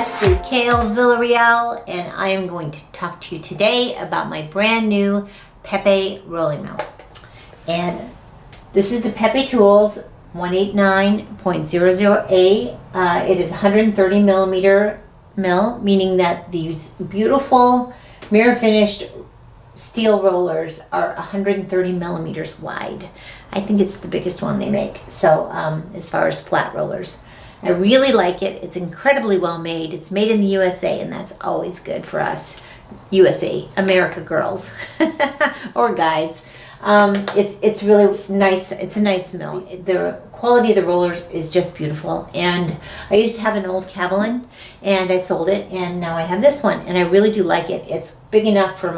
Leslie Kale Villarreal, and I am going to talk to you today about my brand new Pepe Rolling Mill. And this is the Pepe Tools 189.00A. It is 130 millimeter mill, meaning that these beautiful mirror finished steel rollers are 130 millimeters wide. I think it's the biggest one they make. So as far as flat rollers, I really like it. It's incredibly well made. It's made in the USA, and that's always good for us USA, America girls or guys. It's really nice. It's a nice mill. The quality of the rollers is just beautiful. And I used to have an old Cavalin, and I sold it, and now I have this one, and I really do like it. It's big enough for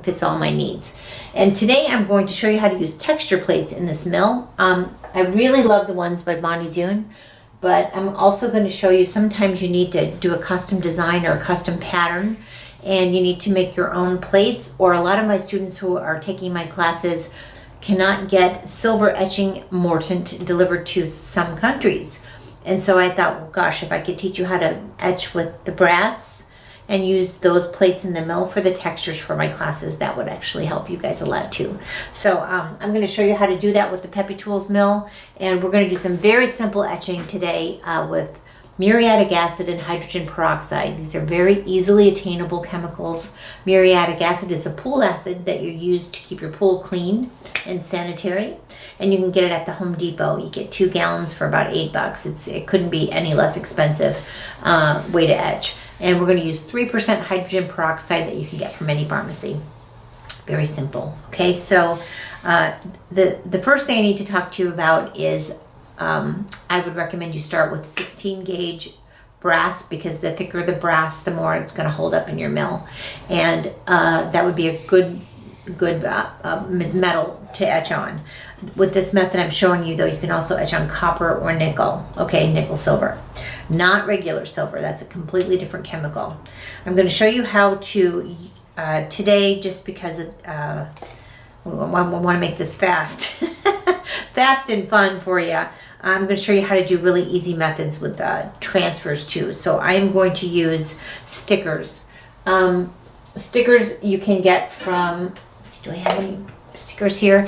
fits all my needs. And today I'm going to show you how to use texture plates in this mill. I really love the ones by Bonnie Doon, but I'm also going to show you sometimes you need to do a custom design or a custom pattern, and you need to make your own plates, or a lot of my students who are taking my classes cannot get silver etching mordant delivered to some countries. And so I thought, well, gosh, if I could teach you how to etch with the brass and use those plates in the mill for the textures for my classes, that would actually help you guys a lot too. So I'm going to show you how to do that with the Pepe Tools mill, and we're going to do some very simple etching today with muriatic acid and hydrogen peroxide. These are very easily attainable chemicals. Muriatic acid is a pool acid that you use to keep your pool clean and sanitary, and you can get it at the Home Depot. You get 2 gallons for about $8. It couldn't be any less expensive way to etch. And we're going to use 3% hydrogen peroxide that you can get from any pharmacy. Very simple. Okay, so the first thing I need to talk to you about is I would recommend you start with 16 gauge brass, because the thicker the brass, the more it's going to hold up in your mill. And that would be a good metal to etch on. With this method I'm showing you, though, you can also etch on copper or nickel. Okay, nickel silver, not regular silver. That's a completely different chemical. I'm going to show you how to today, just because we want to make this fast fast and fun for you. I'm going to show you how to do really easy methods with transfers too. So I am going to use stickers. Stickers you can get from, let's see, do I have any stickers here?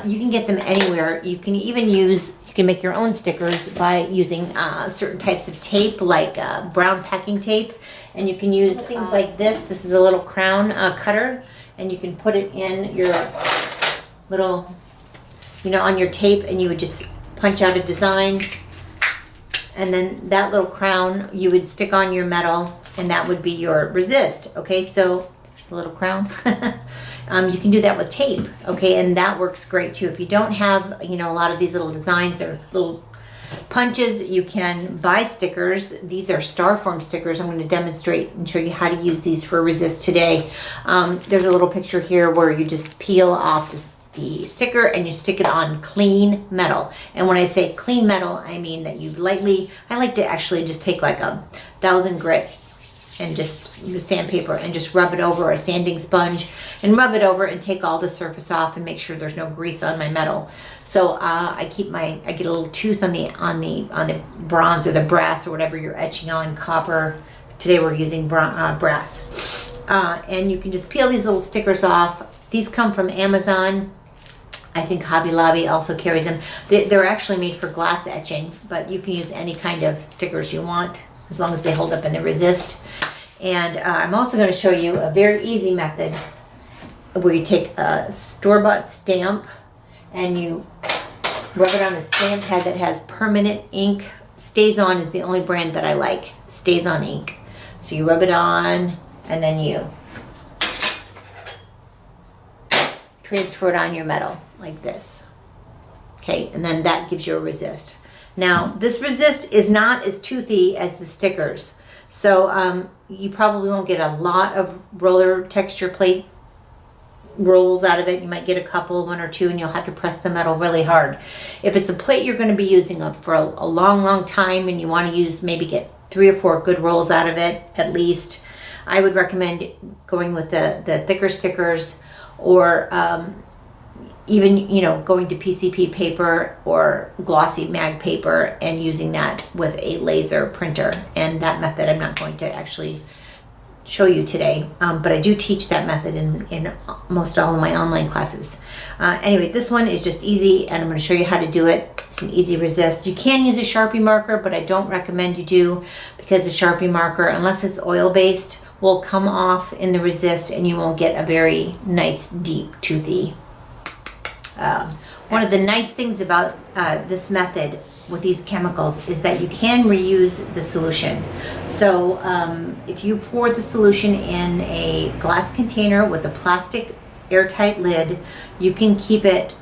You can get them anywhere. You can even you can make your own stickers by using certain types of tape, like brown packing tape. And you can use things like this. This is a little crown cutter, and you can put it in your little, on your tape, and you would just punch out a design, and then that little crown you would stick on your metal, and that would be your resist. Okay, so there's a little crown. You can do that with tape, okay, and that works great too. If you don't have, a lot of these little designs or little punches, you can buy stickers. These are Starform stickers. I'm going to demonstrate and show you how to use these for resist today. There's a little picture here where you just peel off the sticker and you stick it on clean metal. And when I say clean metal, I mean that you I like to actually just take like a 1000 grit and just sandpaper and just rub it over a sanding sponge and rub it over and take all the surface off and make sure there's no grease on my metal. So I get a little tooth on the bronze or the brass or whatever you're etching on, copper. Today we're using brass. And you can just peel these little stickers off. These come from Amazon. I think Hobby Lobby also carries them. They're actually made for glass etching, but you can use any kind of stickers you want as long as they hold up in the resist. And I'm also going to show you a very easy method where you take a store-bought stamp and you rub it on a stamp pad that has permanent ink. Stays On is the only brand that I like. Stays On ink. So you rub it on, and then you transfer it on your metal like this. Okay, and then that gives you a resist. Now, this resist is not as toothy as the stickers, so you probably won't get a lot of roller texture plate rolls out of it. You might get a couple, 1 or 2, and you'll have to press the metal really hard. If it's a plate you're going to be using for a long time, and you want to maybe get 3 or 4 good rolls out of it at least, I would recommend going with the thicker stickers, or even, you know, going to PCP paper or glossy mag paper and using that with a laser printer. And that method I'm not going to actually show you today, but I do teach that method in most all of my online classes. Anyway, this one is just easy, and I'm going to show you how to do it. It's an easy resist. You can use a Sharpie marker, but I don't recommend you do, because the Sharpie marker, unless it's oil-based, will come off in the resist and you won't get a very nice, deep, toothy. One of the nice things about this method with these chemicals is that you can reuse the solution. So if you pour the solution in a glass container with a plastic airtight lid, you can keep it,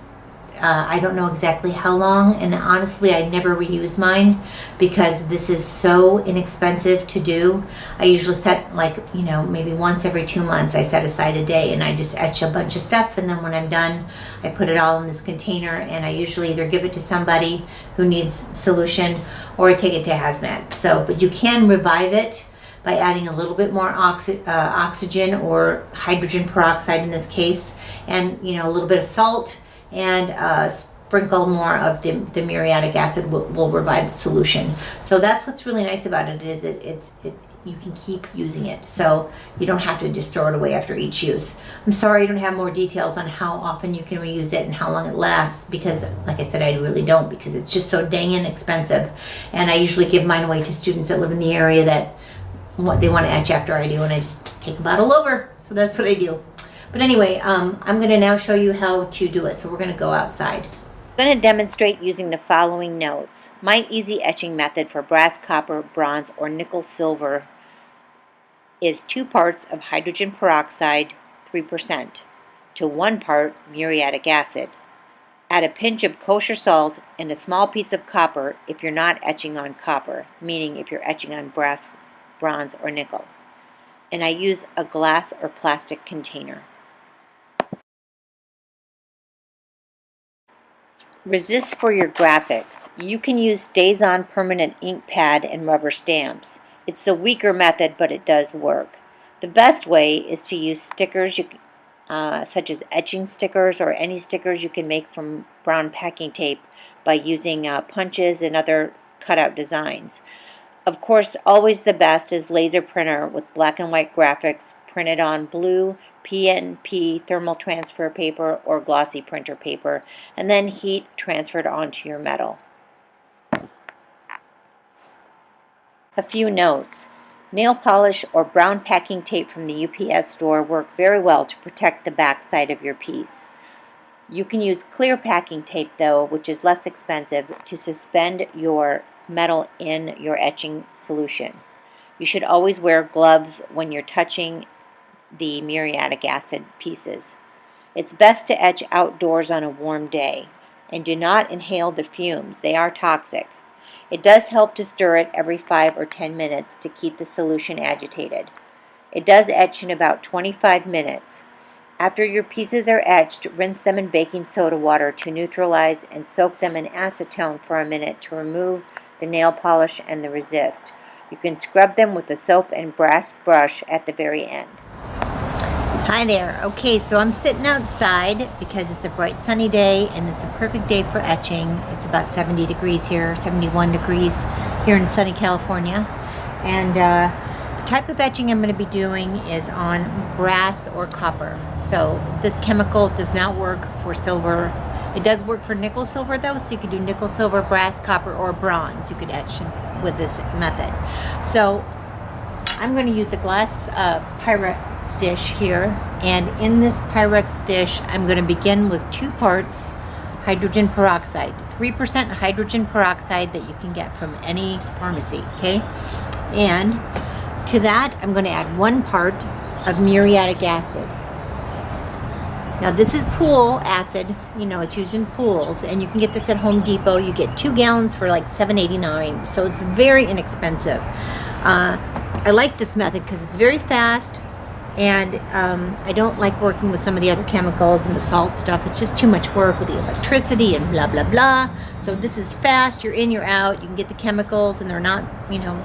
I don't know exactly how long, and honestly I never reuse mine because this is so inexpensive to do. I usually set, like, you know, maybe once every 2 months I set aside a day and I just etch a bunch of stuff, and then when I'm done I put it all in this container, and I usually either give it to somebody who needs solution or I take it to hazmat. So, but you can revive it by adding a little bit more oxygen or hydrogen peroxide in this case, and, you know, a little bit of salt, and sprinkle more of the muriatic acid will revive the solution. So that's what's really nice about it, is you can keep using it. So you don't have to just throw it away after each use. I'm sorry I don't have more details on how often you can reuse it and how long it lasts, because like I said, I really don't, because it's just so dang inexpensive. And I usually give mine away to students that live in the area that they want to etch after I do, and I just take a bottle over. So that's what I do. But anyway, I'm going to now show you how to do it. So we're going to go outside. I'm going to demonstrate using the following notes. My easy etching method for brass, copper, bronze, or nickel silver is 2 parts of hydrogen peroxide, 3%, to 1 part muriatic acid. Add a pinch of kosher salt and a small piece of copper if you're not etching on copper, meaning if you're etching on brass, bronze, or nickel. And I use a glass or plastic container. Resist for your graphics. You can use Stays-On permanent ink pad and rubber stamps. It's a weaker method, but it does work. The best way is to use stickers, such as etching stickers or any stickers you can make from brown packing tape by using punches and other cutout designs. Of course, always the best is laser printer with black and white graphics printed on blue PNP thermal transfer paper or glossy printer paper, and then heat transferred onto your metal. A few notes. Nail polish or brown packing tape from the UPS store work very well to protect the back side of your piece. You can use clear packing tape though, which is less expensive, to suspend your metal in your etching solution. You should always wear gloves when you're touching the muriatic acid pieces. It's best to etch outdoors on a warm day, and do not inhale the fumes. They are toxic. It does help to stir it every 5 or 10 minutes to keep the solution agitated. It does etch in about 25 minutes. After your pieces are etched, rinse them in baking soda water to neutralize and soak them in acetone for a minute to remove the nail polish and the resist. You can scrub them with a soap and brass brush at the very end. Hi there. Okay, so I'm sitting outside because it's a bright sunny day and it's a perfect day for etching. It's about 70 degrees here, 71 degrees here in sunny California. And the type of etching I'm going to be doing is on brass or copper. So this chemical does not work for silver. It does work for nickel silver though, so you could do nickel silver, brass, copper, or bronze. You could etch with this method. So I'm going to use a glass Pyrex dish here, and in this Pyrex dish I'm going to begin with 2 parts hydrogen peroxide, 3% hydrogen peroxide that you can get from any pharmacy, okay? And to that I'm going to add 1 part of muriatic acid. Now this is pool acid, you know, it's used in pools, and you can get this at Home Depot. You get 2 gallons for like $7.89, so it's very inexpensive. I like this method because it's very fast, and I don't like working with some of the other chemicals and the salt stuff. It's just too much work with the electricity and blah blah blah. So this is fast, you're in, you're out, you can get the chemicals, and they're not, you know,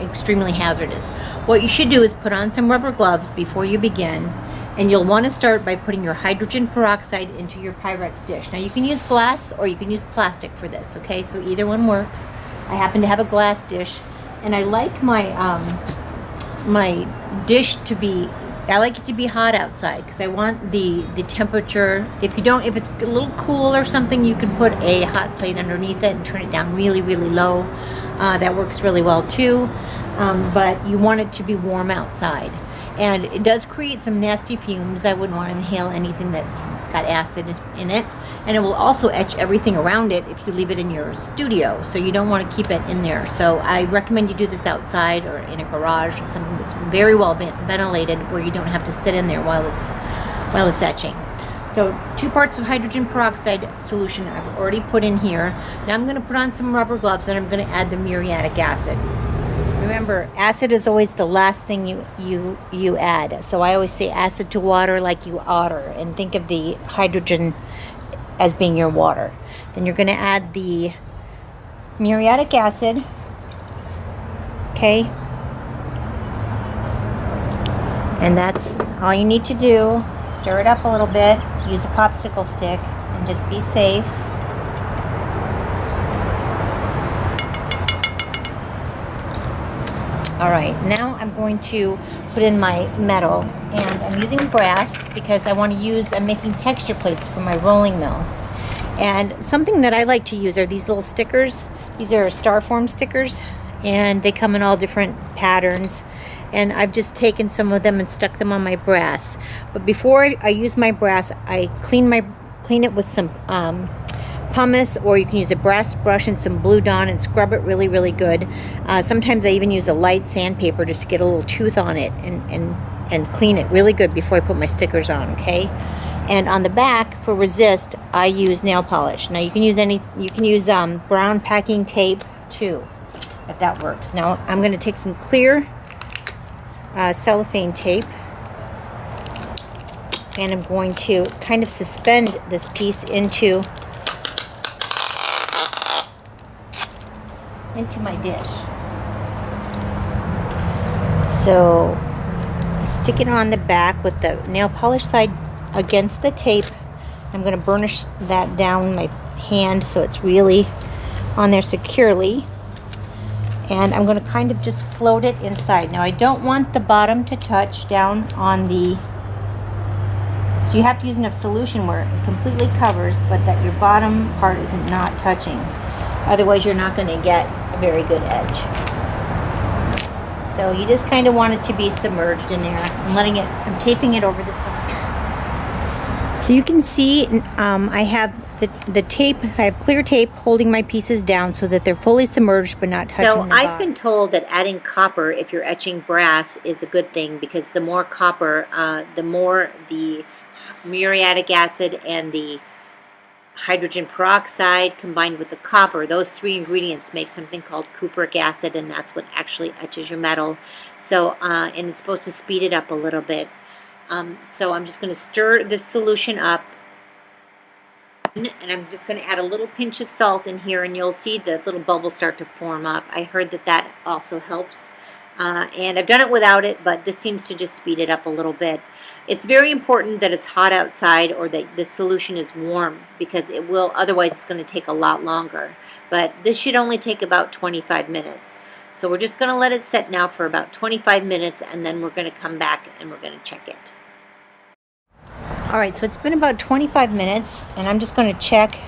extremely hazardous. What you should do is put on some rubber gloves before you begin, And you'll want to start by putting your hydrogen peroxide into your Pyrex dish. Now you can use glass or you can use plastic for this, okay? So either one works. I happen to have a glass dish, and I like my my dish to be, I like it to be hot outside because I want the temperature. If it's a little cool or something, you can put a hot plate underneath it and turn it down really, really low. That works really well too. But you want it to be warm outside. And it does create some nasty fumes. I wouldn't want to inhale anything that's got acid in it. And it will also etch everything around it if you leave it in your studio. So you don't want to keep it in there. So I recommend you do this outside or in a garage or something that's very well ventilated, where you don't have to sit in there while it's etching. So 2 parts of hydrogen peroxide solution I've already put in here. Now I'm going to put on some rubber gloves and I'm going to add the muriatic acid. Remember, acid is always the last thing you add. So I always say acid to water like you otter, and think of the hydrogen as being your water. Then you're going to add the muriatic acid. Okay? And that's all you need to do. Stir it up a little bit. Use a popsicle stick and just be safe. All right, now I'm going to put in my metal, and I'm using brass because I'm making texture plates for my rolling mill. And something that I like to use are these little stickers. These are Starform stickers, and they come in all different patterns. And I've just taken some of them and stuck them on my brass. But before I use my brass, I clean it with some pumice, or you can use a brass brush and some Blue Dawn and scrub it really, really good. Sometimes I even use a light sandpaper just to get a little tooth on it and clean it really good before I put my stickers on, okay? And on the back for resist, I use nail polish. Now you can use brown packing tape too, if that works. Now I'm going to take some clear cellophane tape, and I'm going to kind of suspend this piece into my dish. So I stick it on the back with the nail polish side against the tape. I'm going to burnish that down with my hand so it's really on there securely. And I'm going to kind of just float it inside. Now I don't want the bottom to touch down on the, so you have to use enough solution where it completely covers, but that your bottom part is not touching. Otherwise you're not going to get a very good edge. So you just kind of want it to be submerged in there. I'm taping it over the side. So you can see I have the tape, I have clear tape holding my pieces down so that they're fully submerged but not touching the bottom. So I've been told that adding copper if you're etching brass is a good thing, because the more copper, the more the muriatic acid and the hydrogen peroxide combined with the copper, those 3 ingredients make something called cupric acid, and that's what actually etches your metal. So and it's supposed to speed it up a little bit. So I'm just going to stir this solution up, and I'm just going to add a little pinch of salt in here, and you'll see the little bubbles start to form up. I heard that also helps, and I've done it without it, but this seems to just speed it up a little bit. It's very important that it's hot outside, or that the solution is warm, because it will, otherwise it's going to take a lot longer. But this should only take about 25 minutes. So we're just going to let it set now for about 25 minutes, and then we're going to come back and we're going to check it. Alright, so it's been about 25 minutes, and I'm just going to check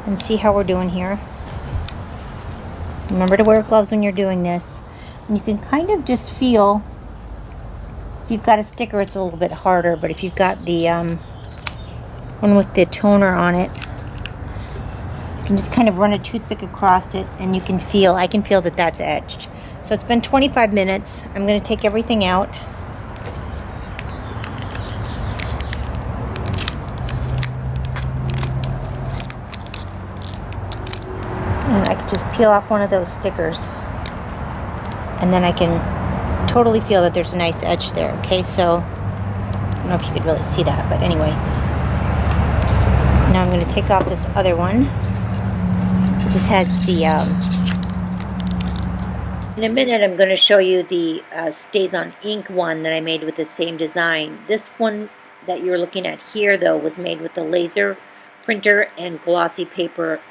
and see how we're doing here. Remember to wear gloves when you're doing this. And you can kind of just feel, if you've got a sticker it's a little bit harder, but if you've got the one with the toner on it, you can just kind of run a toothpick across it, and you can feel, I can feel that that's etched. So it's been 25 minutes. I'm going to take everything out. And I can just peel off one of those stickers, and then I can totally feel that there's a nice edge there. Okay, so I don't know if you could really see that, but anyway. Now I'm going to take off this other one. It just has In a minute, I'm going to show you the Stays on Ink one that I made with the same design. This one that you're looking at here, though, was made with the laser printer and glossy paper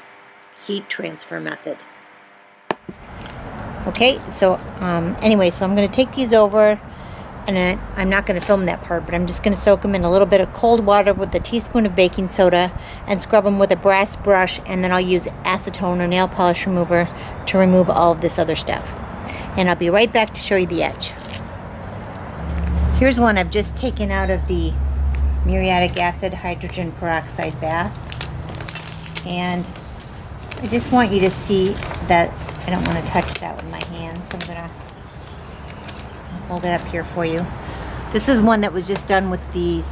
heat transfer method. Okay, so anyway, so I'm going to take these over, and I'm not going to film that part, but I'm just going to soak them in a little bit of cold water with a teaspoon of baking soda and scrub them with a brass brush, and then I'll use acetone or nail polish remover to remove all of this other stuff. And I'll be right back to show you the etch. Here's one I've just taken out of the muriatic acid hydrogen peroxide bath, and I just want you to see that I don't want to touch that with my hands, so I'm going to hold it up here for you. This is one that was just done with the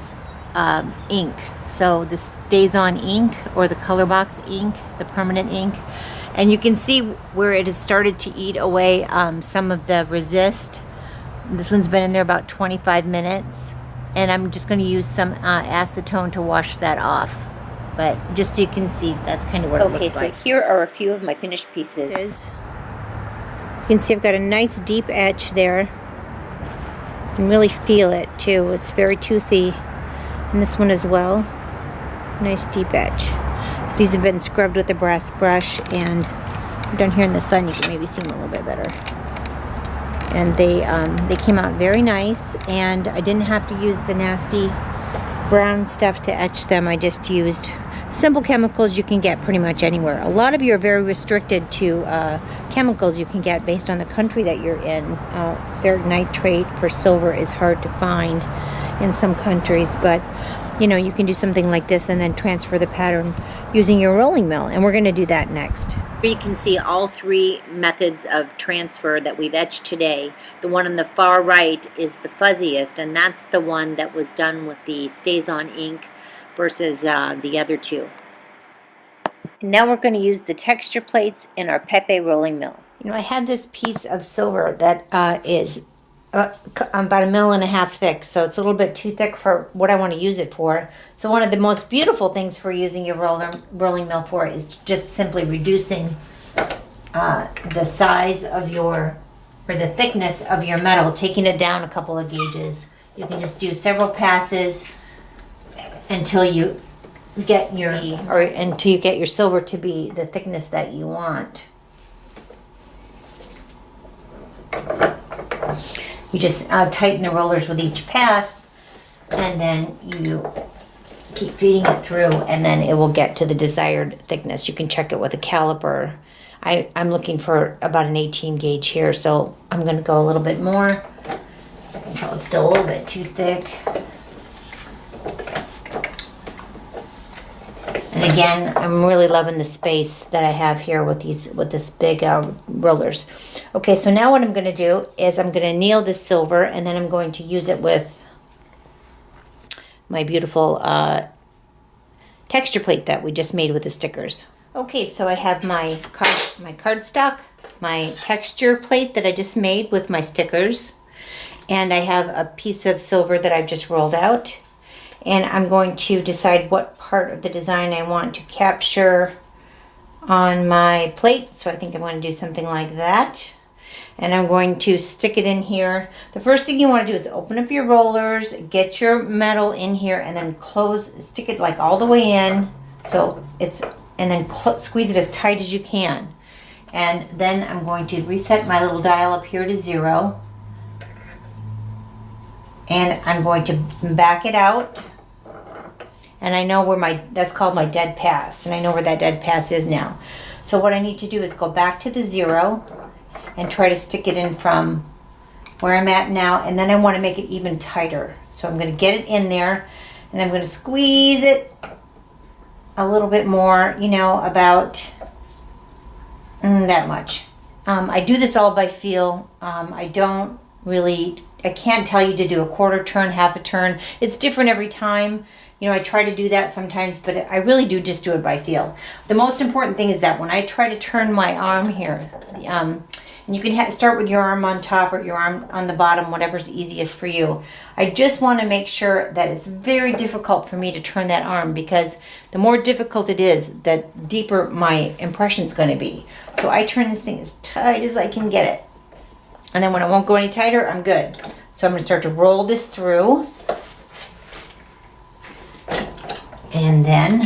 ink. So this Stays on ink, or the color box ink, the permanent ink. And you can see where it has started to eat away some of the resist. This one's been in there about 25 minutes. And I'm just going to use some acetone to wash that off. But just so you can see, that's kind of what it looks like. Okay, so here are a few of my finished pieces. You can see I've got a nice deep etch there. You can really feel it too. It's very toothy. And this one as well. Nice deep etch. So these have been scrubbed with a brass brush, and down here in the sun you can maybe see them a little bit better. And they came out very nice, and I didn't have to use the nasty brown stuff to etch them. I just used simple chemicals you can get pretty much anywhere. A lot of you are very restricted to chemicals you can get based on the country that you're in. Ferric nitrate for silver is hard to find in some countries, but you know, you can do something like this and then transfer the pattern using your rolling mill, and we're going to do that next. Here you can see all three methods of transfer that we've etched today. The one on the far right is the fuzziest, and that's the one that was done with the Stays on ink versus the other two. And now we're going to use the texture plates in our Pepe rolling mill. You know, I had this piece of silver that is about 1.5 mils thick, so it's a little bit too thick for what I want to use it for. So one of the most beautiful things for using your rolling mill for is just simply reducing the size of your, or the thickness of your metal, taking it down a couple of gauges. You can just do several passes until you get your silver to be the thickness that you want. You just tighten the rollers with each pass, and then you keep feeding it through, and then it will get to the desired thickness. You can check it with a caliper. I'm looking for about an 18 gauge here, so I'm going to go a little bit more. I can tell it's still a little bit too thick. And again, I'm really loving the space that I have here with this big rollers. Okay, so now what I'm going to do is I'm going to anneal this silver, and then I'm going to use it with my beautiful texture plate that we just made with the stickers. Okay, so I have my cardstock, my texture plate that I just made with my stickers, and I have a piece of silver that I've just rolled out. And I'm going to decide what part of the design I want to capture on my plate. So I think I'm going to do something like that. And I'm going to stick it in here. The first thing you want to do is open up your rollers, get your metal in here, and then stick it like all the way in. And then squeeze it as tight as you can. And then I'm going to reset my little dial up here to 0. And I'm going to back it out. And I know where that's called my dead pass. And I know where that dead pass is now. So what I need to do is go back to the 0 and try to stick it in from where I'm at now. And then I want to make it even tighter. So I'm going to get it in there, and I'm going to squeeze it a little bit more, about that much. I do this all by feel. I can't tell you to do a quarter turn, half a turn. It's different every time. I try to do that sometimes, but I really do just do it by feel. The most important thing is that when I try to turn my arm here, and you can start with your arm on top or your arm on the bottom, whatever's easiest for you. I just want to make sure that it's very difficult for me to turn that arm, because the more difficult it is, the deeper my impression's going to be. So I turn this thing as tight as I can get it. And then when it won't go any tighter, I'm good. So I'm going to start to roll this through. And then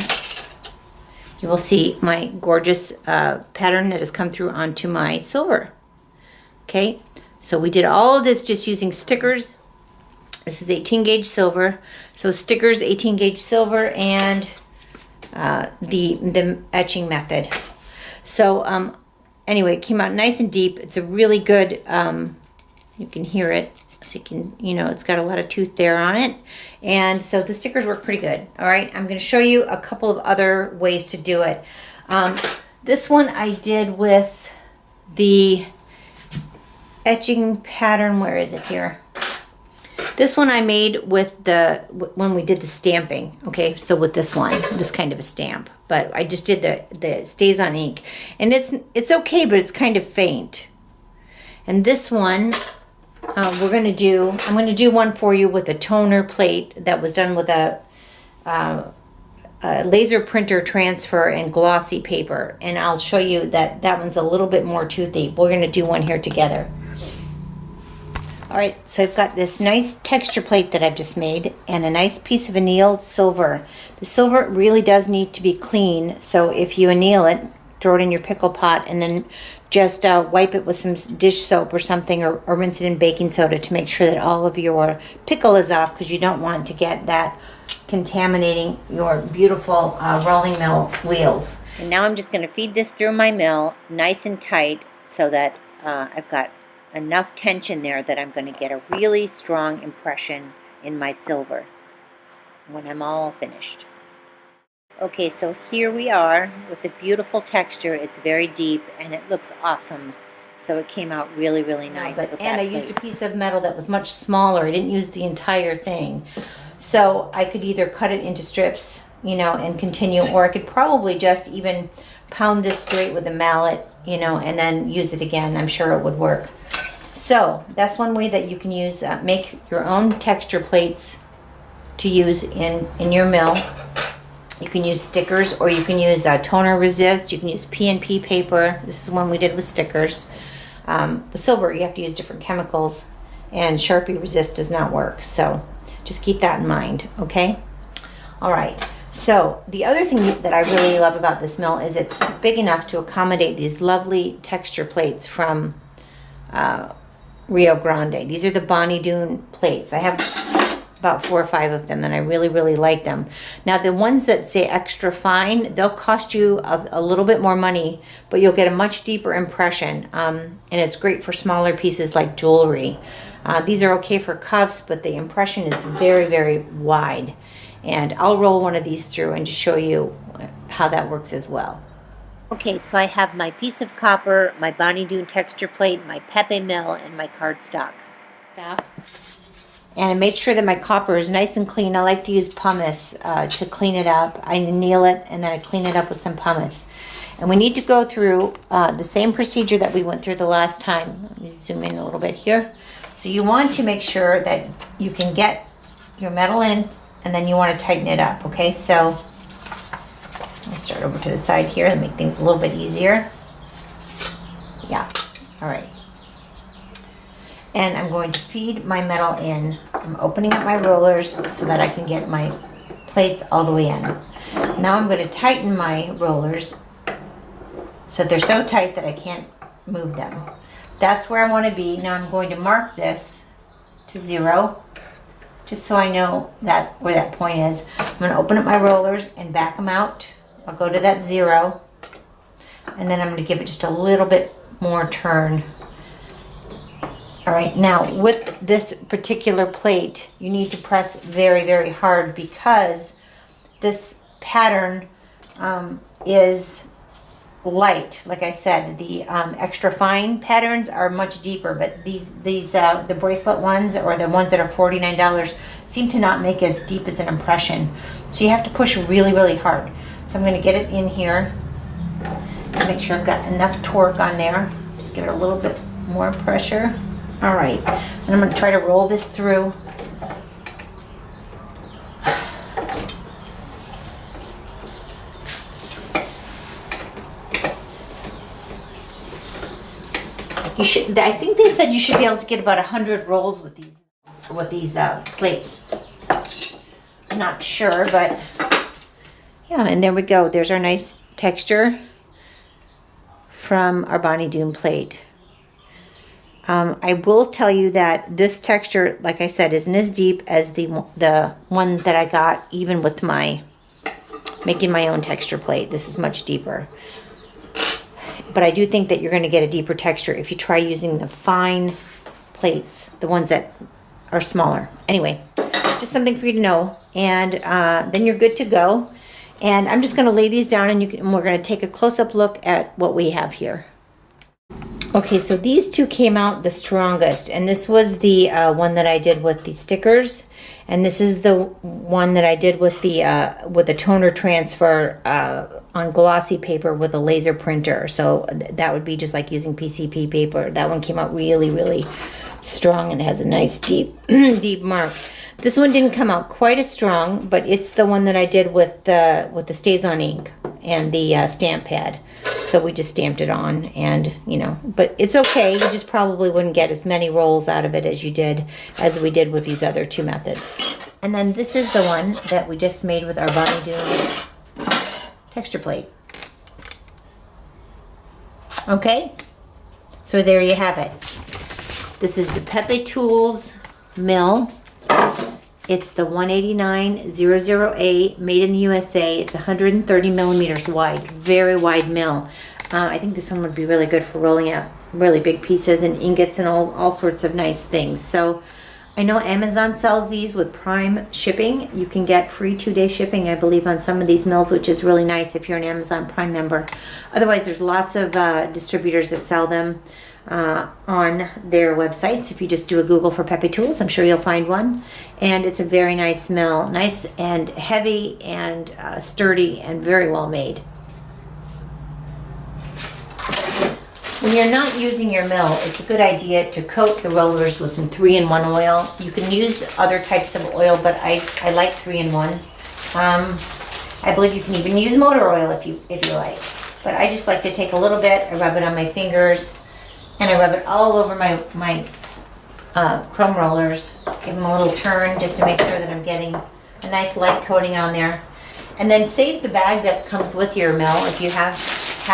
you will see my gorgeous pattern that has come through onto my silver. Okay, so we did all of this just using stickers. This is 18 gauge silver. So stickers, 18 gauge silver, and the etching method. So anyway, it came out nice and deep. It's a really good, you can hear it. So you can, it's got a lot of tooth there on it. And so the stickers work pretty good. All right, I'm going to show you a couple of other ways to do it. This one I did with the etching pattern. Where is it here? This one I made with when we did the stamping. Okay, so with this one, this kind of a stamp. But I just did the stays on ink. And it's okay, but it's kind of faint. And this one, I'm going to do one for you with a toner plate that was done with a laser printer transfer and glossy paper. And I'll show you that one's a little bit more toothy. We're going to do one here together. All right, so I've got this nice texture plate that I've just made and a nice piece of annealed silver. The silver really does need to be clean, so if you anneal it, throw it in your pickle pot and then just wipe it with some dish soap or something, or rinse it in baking soda to make sure that all of your pickle is off, because you don't want to get that contaminating your beautiful rolling mill wheels. And now I'm just going to feed this through my mill nice and tight so that I've got enough tension there that I'm going to get a really strong impression in my silver when I'm all finished. Okay, so here we are with the beautiful texture. It's very deep and it looks awesome. So it came out really, really nice. And I used a piece of metal that was much smaller. I didn't use the entire thing. So I could either cut it into strips, and continue, or I could probably just even pound this straight with a mallet, and then use it again. I'm sure it would work. So that's one way that you can use, make your own texture plates to use in your mill. You can use stickers, or you can use toner resist. You can use P&P paper. This is one we did with stickers. With silver, you have to use different chemicals, and Sharpie resist does not work. So just keep that in mind, okay? All right. So the other thing that I really love about this mill is it's big enough to accommodate these lovely texture plates from Rio Grande. These are the Bonnie Doon plates. I have about 4 or 5 of them, and I really, really like them. Now, the ones that say extra fine, they'll cost you a little bit more money, but you'll get a much deeper impression, and it's great for smaller pieces like jewelry. These are okay for cuffs, but the impression is very, very wide. And I'll roll one of these through and just show you how that works as well. Okay, so I have my piece of copper, my Bonnie Doon texture plate, my Pepe mill, and my cardstock. Stop. And I made sure that my copper is nice and clean. I like to use pumice to clean it up. I anneal it and then I clean it up with some pumice. And we need to go through the same procedure that we went through the last time. Let me zoom in a little bit here. So you want to make sure that you can get your metal in, and then you want to tighten it up, okay? So I'll start over to the side here and make things a little bit easier. Yeah, all right. And I'm going to feed my metal in. I'm opening up my rollers so that I can get my plates all the way in. Now I'm going to tighten my rollers so they're so tight that I can't move them. That's where I want to be. Now I'm going to mark this to 0, just so I know where that point is. I'm going to open up my rollers and back them out. I'll go to that 0, and then I'm going to give it just a little bit more turn. All right, now with this particular plate, you need to press very, very hard, because this pattern is light. Like I said, the extra fine patterns are much deeper, but these the bracelet ones, or the ones that are $49, seem to not make as deep as an impression. So you have to push really, really hard. So I'm going to get it in here and make sure I've got enough torque on there. Just give it a little bit more pressure. All right, and I'm going to try to roll this through. You should. I think they said you should be able to get about 100 rolls with these plates. I'm not sure, but yeah. And there we go. There's our nice texture from our Bonnie Doon plate. I will tell you that this texture, like I said, isn't as deep as the one that I got even with my making my own texture plate. This is much deeper. But I do think that you're going to get a deeper texture if you try using the fine plates, the ones that are smaller. Anyway, just something for you to know. And then you're good to go. And I'm just going to lay these down, and we're going to take a close-up look at what we have here. Okay, so these two came out the strongest, and this was the one that I did with the stickers, and this is the one that I did with the toner transfer on glossy paper with a laser printer. So that would be just like using PCP paper. That one came out really, really strong and has a nice deep deep mark. This one didn't come out quite as strong, but it's the one that I did with the StazOn ink and the stamp pad. So we just stamped it on, and but it's okay. You just probably wouldn't get as many rolls out of it as we did with these other two methods. And then this is the one that we just made with our Bonnie Doon texture plate. Okay, so there you have it. This is the Pepe Tools Mill. It's the 18900A, made in the USA. It's 130 millimeters wide, very wide mill. I think this one would be really good for rolling out really big pieces and ingots and all sorts of nice things. So I know Amazon sells these with Prime shipping. You can get free 2-day shipping, I believe, on some of these mills, which is really nice if you're an Amazon Prime member. Otherwise, there's lots of distributors that sell them on their websites. If you just do a Google for Pepe Tools, I'm sure you'll find one. And it's a very nice mill, nice and heavy and sturdy and very well made. When you're not using your mill, it's a good idea to coat the rollers with some 3-in-1 oil. You can use other types of oil, but I like 3-in-1. I believe you can even use motor oil if you like. But I just like to take a little bit, I rub it on my fingers, and I rub it all over my chrome rollers. Give them a little turn just to make sure that I'm getting a nice light coating on there. And then save the bag that comes with your mill if you have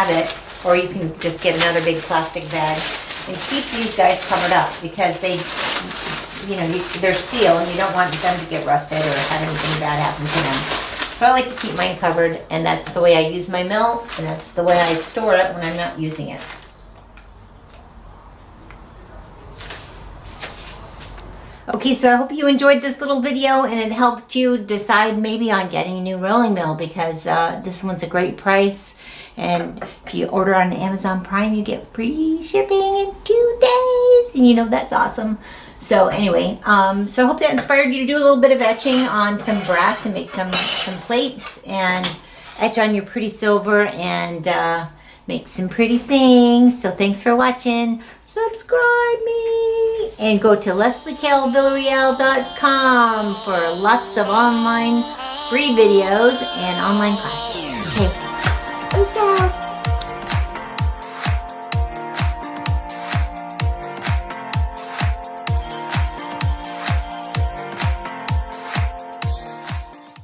it, or you can just get another big plastic bag and keep these guys covered up, because they're steel and you don't want them to get rusted or have anything bad happen to them. So I like to keep mine covered, and that's the way I use my mill, and that's the way I store it when I'm not using it. Okay, so I hope you enjoyed this little video and it helped you decide maybe on getting a new rolling mill, because this one's a great price. And if you order on Amazon Prime, you get free shipping in 2 days. And that's awesome. So anyway, so I hope that inspired you to do a little bit of etching on some brass and make some plates and etch on your pretty silver and make some pretty things. So thanks for watching. Subscribe me and go to lesliecalvillarreal.com for lots of online free videos and online classes. Okay, peace out.